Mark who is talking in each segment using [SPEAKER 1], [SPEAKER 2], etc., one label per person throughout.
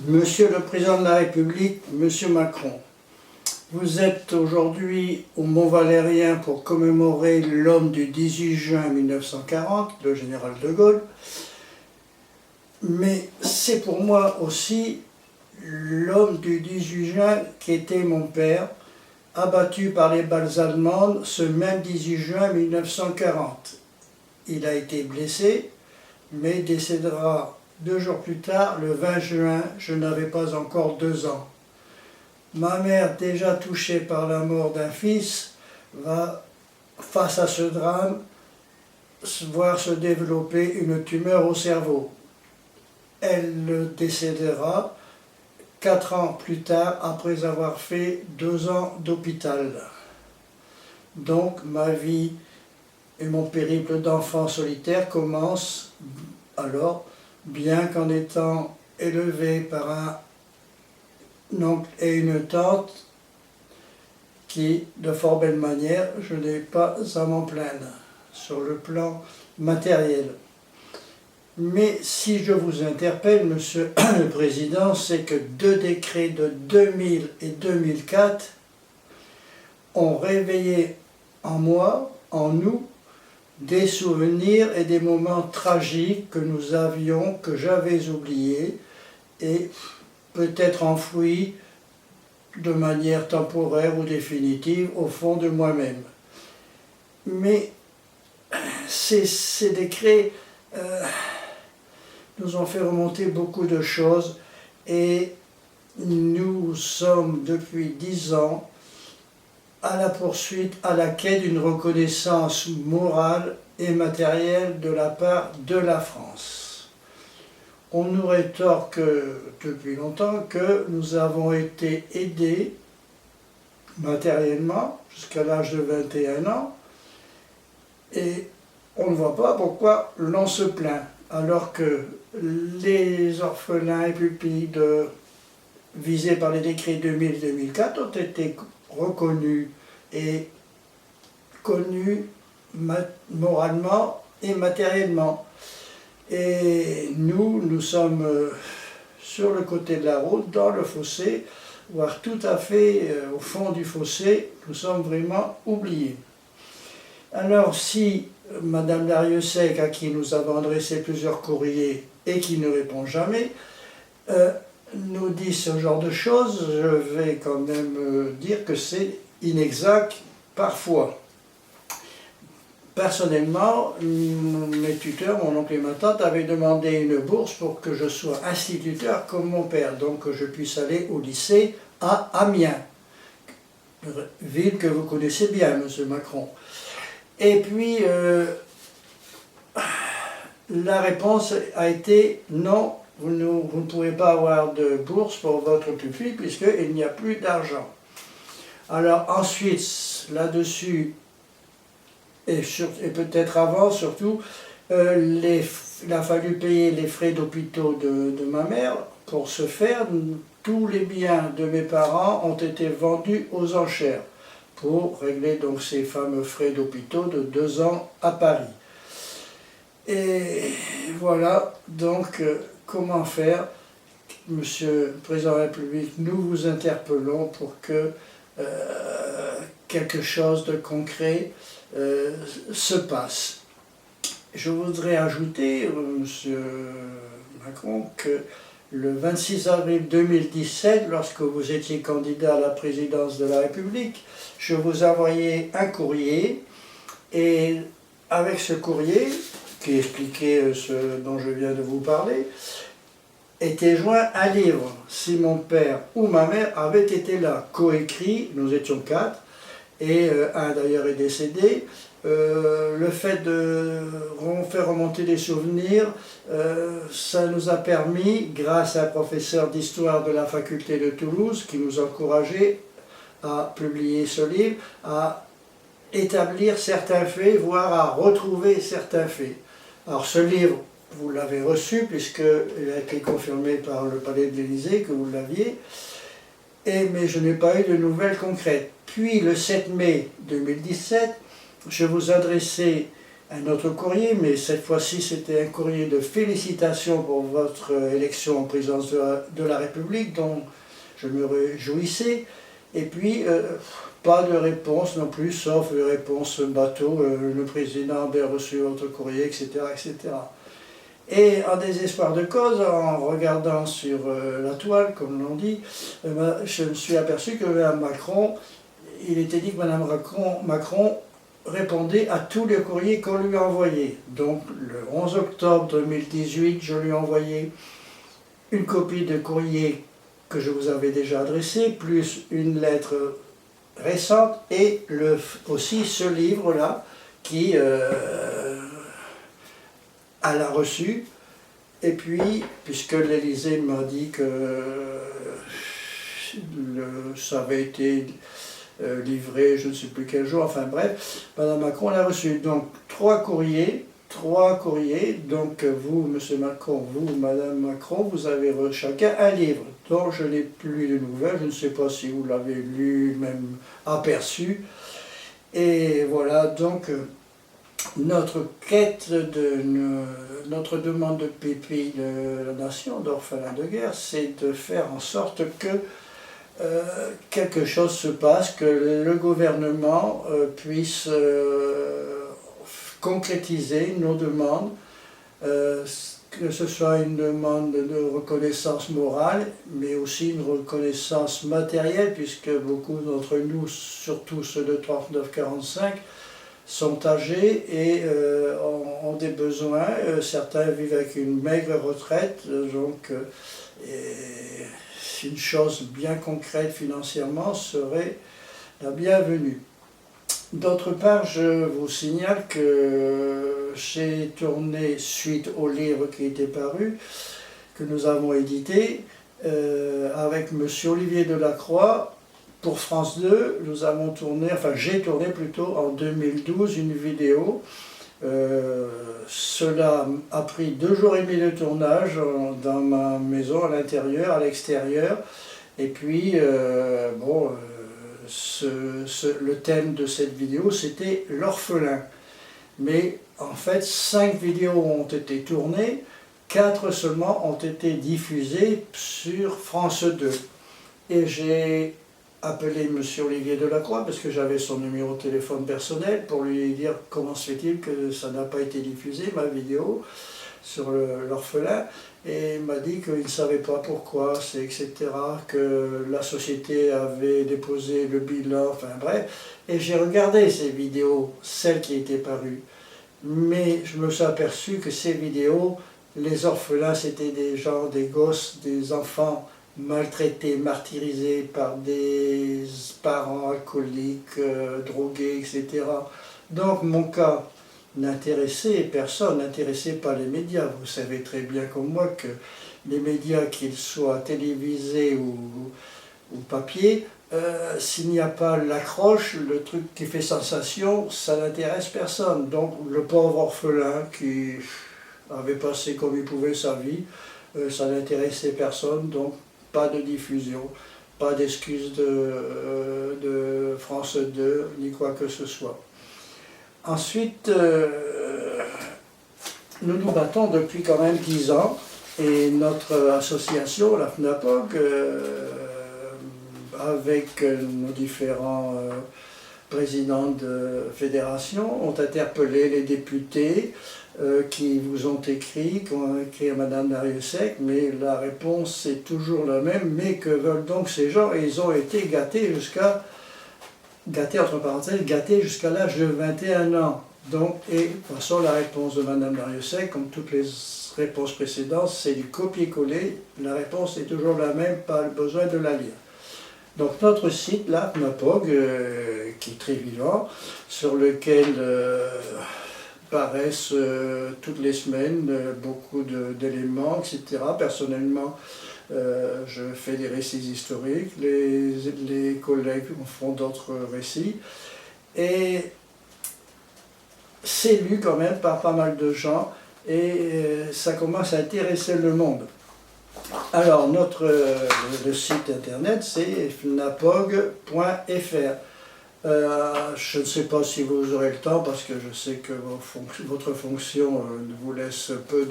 [SPEAKER 1] Monsieur le Président de la République, Monsieur Macron, vous êtes aujourd'hui au Mont-Valérien pour commémorer l'homme du 18 juin 1940, le général de Gaulle, mais c'est pour moi aussi l'homme du 18 juin qui était mon père, abattu par les balles allemandes ce même 18 juin 1940. Il a été blessé, mais décédera 2 jours plus tard, le 20 juin, je n'avais pas encore 2 ans. Ma mère, déjà touchée par la mort d'un fils, va, face à ce drame, voir se développer une tumeur au cerveau. Elle décédera 4 ans plus tard, après avoir fait 2 ans d'hôpital. Donc ma vie et mon périple d'enfant solitaire commencent alors, bien qu'en étant élevé par un oncle et une tante qui, de fort belle manière, je n'ai pas à m'en plaindre sur le plan matériel. Mais si je vous interpelle, Monsieur le Président, c'est que 2 décrets de 2000 et 2004 ont réveillé en moi, en nous, des souvenirs et des moments tragiques que nous avions, que j'avais oubliés et peut-être enfouis de manière temporaire ou définitive au fond de moi-même. Mais ces décrets nous ont fait remonter beaucoup de choses et nous sommes depuis 10 ans à la poursuite, à la quête d'une reconnaissance morale et matérielle de la part de la France. On nous rétorque depuis longtemps que nous avons été aidés matériellement jusqu'à l'âge de 21 ans et on ne voit pas pourquoi l'on se plaint, alors que les orphelins et pupilles visés par les décrets 2000-2004 ont été reconnus et connus moralement et matériellement. Et nous sommes sur le côté de la route, dans le fossé, voire tout à fait au fond du fossé, nous sommes vraiment oubliés. Alors si Madame Dariussec, à qui nous avons adressé plusieurs courriers et qui ne répond jamais, nous dit ce genre de choses, je vais quand même dire que c'est inexact parfois. Personnellement, mes tuteurs, mon oncle et ma tante, avaient demandé une bourse pour que je sois instituteur comme mon père, donc que je puisse aller au lycée à Amiens, ville que vous connaissez bien, Monsieur Macron. Et puis, la réponse a été non. Vous ne pouvez pas avoir de bourse pour votre pupille puisqu'il n'y a plus d'argent. Alors ensuite, là-dessus, et peut-être avant surtout, il a fallu payer les frais d'hôpitaux de ma mère. Pour ce faire, tous les biens de mes parents ont été vendus aux enchères pour régler donc ces fameux frais d'hôpitaux de 2 ans à Paris. Et voilà donc comment faire, Monsieur le Président de la République, nous vous interpellons pour que quelque chose de concret se passe. Je voudrais ajouter, Monsieur Macron, que le 26 avril 2017, lorsque vous étiez candidat à la présidence de la République, je vous envoyais un courrier et avec ce courrier, qui expliquait ce dont je viens de vous parler, était joint un livre. Si mon père ou ma mère avaient été là, coécrit, nous étions 4, et un d'ailleurs est décédé. Le fait de faire remonter des souvenirs, ça nous a permis, grâce à un professeur d'histoire de la faculté de Toulouse, qui nous encourageait à publier ce livre, à établir certains faits, voire à retrouver certains faits. Alors ce livre, vous l'avez reçu puisqu'il a été confirmé par le Palais de l'Élysée que vous l'aviez, mais je n'ai pas eu de nouvelles concrètes. Puis le 7 mai 2017, je vous adressais un autre courrier, mais cette fois-ci c'était un courrier de félicitations pour votre élection en présidence de la République, dont je me réjouissais. Et puis, pas de réponse non plus, sauf réponse bateau, le président avait reçu votre courrier, etc., etc. Et en désespoir de cause, en regardant sur la toile, comme l'on dit, je me suis aperçu que Mme Macron, il était dit que Mme Macron répondait à tous les courriers qu'on lui envoyait. Donc le 11 octobre 2018, je lui ai envoyé une copie de courrier que je vous avais déjà adressé, plus une lettre récente et aussi ce livre-là qui elle a reçu. Et puis, puisque l'Élysée m'a dit que ça avait été livré je ne sais plus quel jour, enfin bref, Mme Macron l'a reçu. Donc trois courriers, donc vous, M. Macron, vous, Mme Macron, vous avez chacun un livre dont je n'ai plus de nouvelles, je ne sais pas si vous l'avez lu, même aperçu. Et voilà, donc notre quête notre demande de pépit de la nation, d'orphelins de guerre, c'est de faire en sorte que quelque chose se passe, que le gouvernement puisse concrétiser nos demandes, que ce soit une demande de reconnaissance morale, mais aussi une reconnaissance matérielle, puisque beaucoup d'entre nous, surtout ceux de 39-45, sont âgés et ont des besoins. Certains vivent avec une maigre retraite, donc une chose bien concrète financièrement serait la bienvenue. D'autre part, je vous signale que j'ai tourné, suite au livre qui était paru, que nous avons édité, avec M. Olivier Delacroix, pour France 2, nous avons tourné, enfin j'ai tourné plutôt en 2012 une vidéo. Cela a pris 2 jours et demi de tournage dans ma maison, à l'intérieur, à l'extérieur. Et puis, le thème de cette vidéo, c'était l'orphelin. Mais en fait, 5 vidéos ont été tournées, 4 seulement ont été diffusées sur France 2. Et j'ai appelé M. Olivier Delacroix, parce que j'avais son numéro de téléphone personnel, pour lui dire comment se fait-il que ça n'a pas été diffusé, ma vidéo, sur l'orphelin. Et il m'a dit qu'il ne savait pas pourquoi, etc., que la société avait déposé le bilan, enfin bref. Et j'ai regardé ces vidéos, celles qui étaient parues. Mais je me suis aperçu que ces vidéos, les orphelins, c'était des gens, des gosses, des enfants maltraités, martyrisés par des parents alcooliques, drogués, etc. Donc mon cas n'intéressait personne, n'intéressait pas les médias. Vous savez très bien comme moi que les médias, qu'ils soient télévisés ou papier, s'il n'y a pas l'accroche, le truc qui fait sensation, ça n'intéresse personne. Donc le pauvre orphelin qui avait passé comme il pouvait sa vie, ça n'intéressait personne, donc pas de diffusion, pas d'excuses de France 2, ni quoi que ce soit. Ensuite, nous nous battons depuis quand même 10 ans, et notre association, la FNAPOG, avec nos différents présidents de fédération, ont interpellé les députés qui vous ont écrit à Mme Dariussec, mais la réponse est toujours la même. Mais que veulent donc ces gens? Et ils ont été gâtés entre parenthèses, gâtés jusqu'à l'âge de 21 ans. Donc, et de toute façon, la réponse de Mme Dariussec, comme toutes les réponses précédentes, c'est du copier-coller. La réponse est toujours la même, pas besoin de la lire. Donc notre site, là, FNAPOG, qui est très vivant, sur lequel paraissent toutes les semaines beaucoup d'éléments, etc. Personnellement, je fais des récits historiques, les collègues font d'autres récits, et c'est lu quand même par pas mal de gens, et ça commence à intéresser le monde. Alors, le site internet, c'est fnapog.fr. Je ne sais pas si vous aurez le temps, parce que je sais que votre fonction vous laisse peu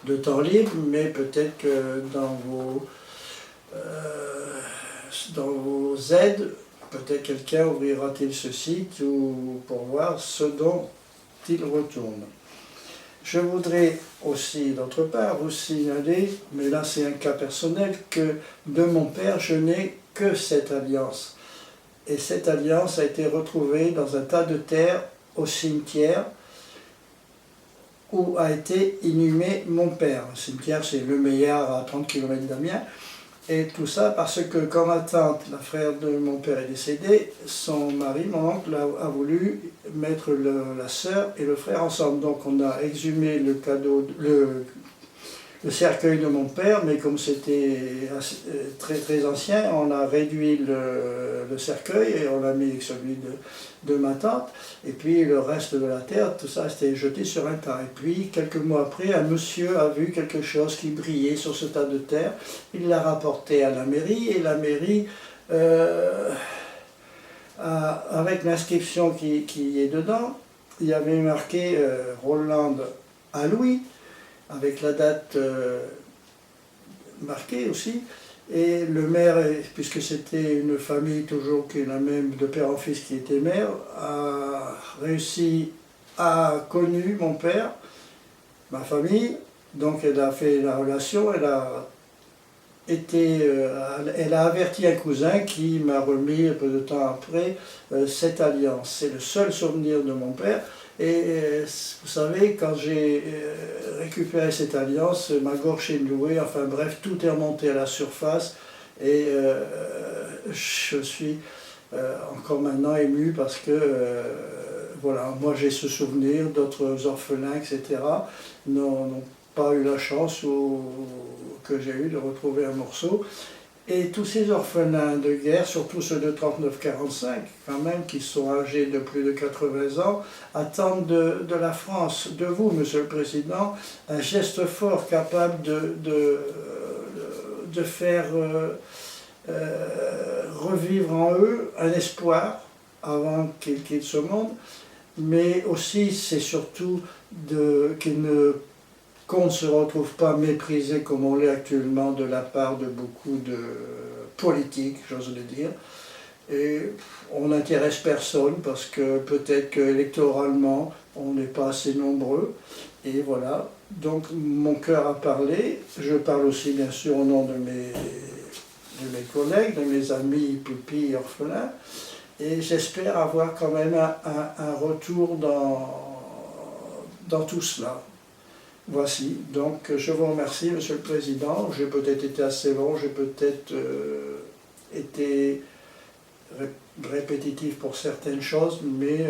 [SPEAKER 1] de temps libre, mais peut-être que dans vos aides, peut-être quelqu'un ouvrira-t-il ce site pour voir ce dont il retourne. Je voudrais aussi, d'autre part, vous signaler, mais là c'est un cas personnel, que de mon père, je n'ai que cette alliance. Et cette alliance a été retrouvée dans un tas de terre au cimetière où a été inhumé mon père. Le cimetière, c'est Le Meillard, à 30 km d'Amiens. Et tout ça parce que quand ma tante, la frère de mon père, est décédée, son mari, mon oncle, a voulu mettre la sœur et le frère ensemble. Donc on a exhumé le cercueil de mon père, mais comme c'était très très ancien, on a réduit le cercueil et on l'a mis avec celui de ma tante. Et puis le reste de la terre, tout ça, c'était jeté sur un tas. Et puis quelques mois après, un monsieur a vu quelque chose qui brillait sur ce tas de terre. Il l'a rapporté à la mairie et la mairie, avec l'inscription qui est dedans, il y avait marqué Roland à Louis, avec la date marquée aussi, et le maire, puisque c'était une famille toujours qui est la même, de père en fils qui était maire, a connu mon père, ma famille, donc elle a fait la relation, elle a averti un cousin qui m'a remis un peu de temps après cette alliance. C'est le seul souvenir de mon père. Et vous savez, quand j'ai récupéré cette alliance, ma gorge est nouée, enfin bref, tout est remonté à la surface. Et je suis encore maintenant ému parce que, voilà, moi j'ai ce souvenir, d'autres orphelins, etc., n'ont pas eu la chance que j'ai eu de retrouver un morceau. Et tous ces orphelins de guerre, surtout ceux de 39-45, quand même, qui sont âgés de plus de 80 ans, attendent de la France, de vous, Monsieur le Président, un geste fort capable de faire revivre en eux un espoir avant qu'ils quittent ce monde, mais aussi, c'est surtout qu'on ne se retrouve pas méprisé comme on l'est actuellement de la part de beaucoup de politiques, j'ose le dire. Et on n'intéresse personne parce que peut-être qu'électoralement, on n'est pas assez nombreux. Et voilà, donc mon cœur a parlé. Je parle aussi bien sûr au nom de mes collègues, de mes amis pupilles et orphelins. Et j'espère avoir quand même un retour dans tout cela. Voici, donc je vous remercie, Monsieur le Président. J'ai peut-être été assez long, j'ai peut-être été répétitif pour certaines choses, mais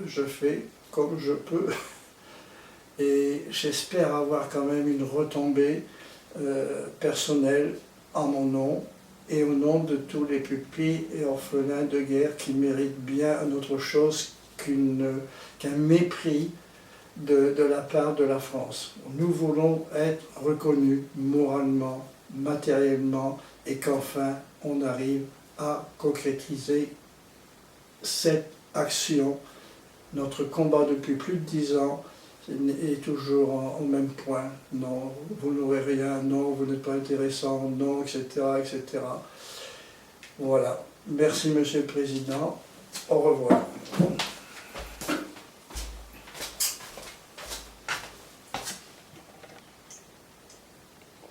[SPEAKER 1] je fais comme je peux. Et j'espère avoir quand même une retombée personnelle en mon nom et au nom de tous les pupilles et orphelins de guerre qui méritent bien autre chose qu'un mépris de la part de la France. Nous voulons être reconnus moralement, matériellement, et qu'enfin on arrive à concrétiser cette action. Notre combat depuis plus de 10 ans est toujours au même point. Non, vous n'aurez rien, non, vous n'êtes pas intéressant, non, etc., etc. Voilà. Merci, Monsieur le Président. Au revoir.